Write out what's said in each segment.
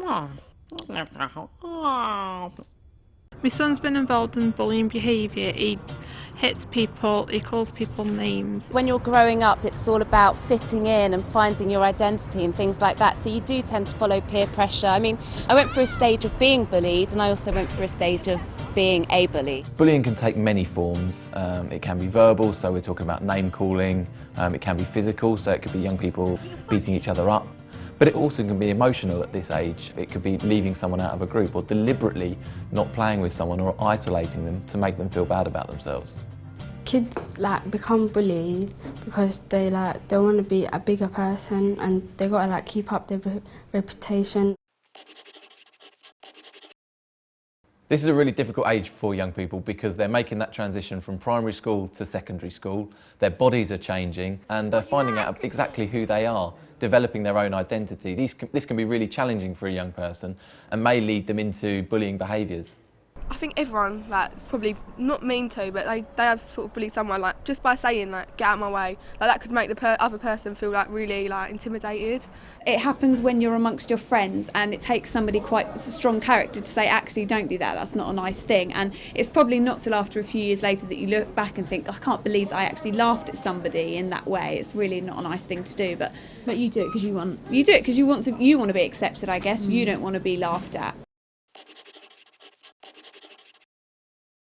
My son's been involved in bullying behaviour. He hits people, he calls people names. When you're growing up, it's all about fitting in and finding your identity and things like that, so you do tend to follow peer pressure. I mean, I went through a stage of being bullied, and I also went through a stage of being a bully. Bullying can take many forms. It can be verbal, so we're talking about name calling. It can be physical, so it could be young people beating each other up. But it also can be emotional at this age. It could be leaving someone out of a group or deliberately not playing with someone or isolating them to make them feel bad about themselves. Kids become bullies because they want to be a bigger person, and they got to keep up their reputation. This is a really difficult age for young people because they're making that transition from primary school to secondary school. Their bodies are changing and they're finding out exactly who they are, developing their own identity. This can be really challenging for a young person and may lead them into bullying behaviours. I think everyone is probably not mean to, but they have sort of bullied someone just by saying get out of my way. That could make the other person feel really intimidated. It happens when you're amongst your friends, and it takes somebody quite a strong character to say, actually don't do that, that's not a nice thing. And it's probably not till after a few years later that you look back and think, I can't believe I actually laughed at somebody in that way. It's really not a nice thing to do, but you do it because you want. You do it because you want to be accepted, I guess. You don't want to be laughed at.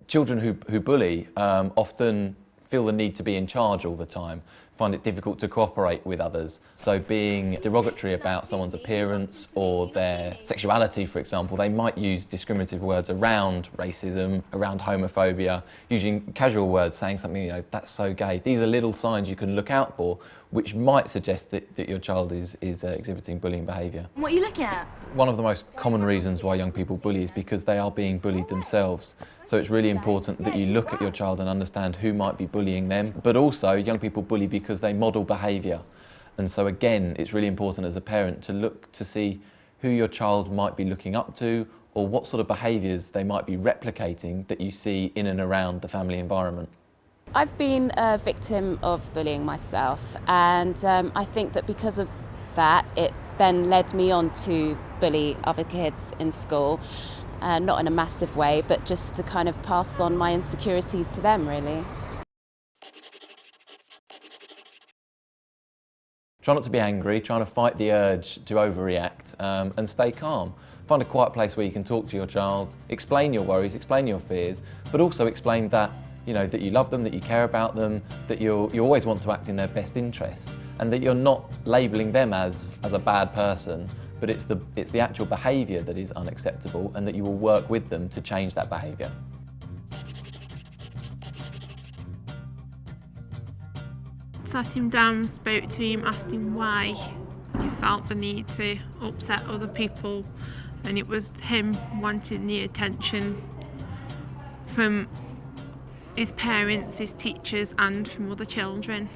Children who bully often feel the need to be in charge all the time, find it difficult to cooperate with others. So being derogatory about someone's appearance or their sexuality, for example, they might use discriminative words around racism, around homophobia, using casual words, saying something, that's so gay. These are little signs you can look out for which might suggest that your child is exhibiting bullying behaviour. What are you looking at? One of the most common reasons why young people bully is because they are being bullied themselves. So it's really important that you look at your child and understand who might be bullying them. But also, young people bully because they model behaviour. And so again, it's really important as a parent to look to see who your child might be looking up to or what sort of behaviours they might be replicating that you see in and around the family environment. I've been a victim of bullying myself, and I think that because of that, it then led me on to bully other kids in school. Not in a massive way, but just to kind of pass on my insecurities to them, really. Try not to be angry, trying to fight the urge to overreact and stay calm. Find a quiet place where you can talk to your child, explain your worries, explain your fears, but also explain that that you love them, that you care about them, that you always want to act in their best interest, and that you're not labelling them as a bad person, but it's the actual behaviour that is unacceptable, and that you will work with them to change that behaviour. Sat him down, spoke to him, asked him why he felt the need to upset other people, and it was him wanting the attention from his parents, his teachers and from other children.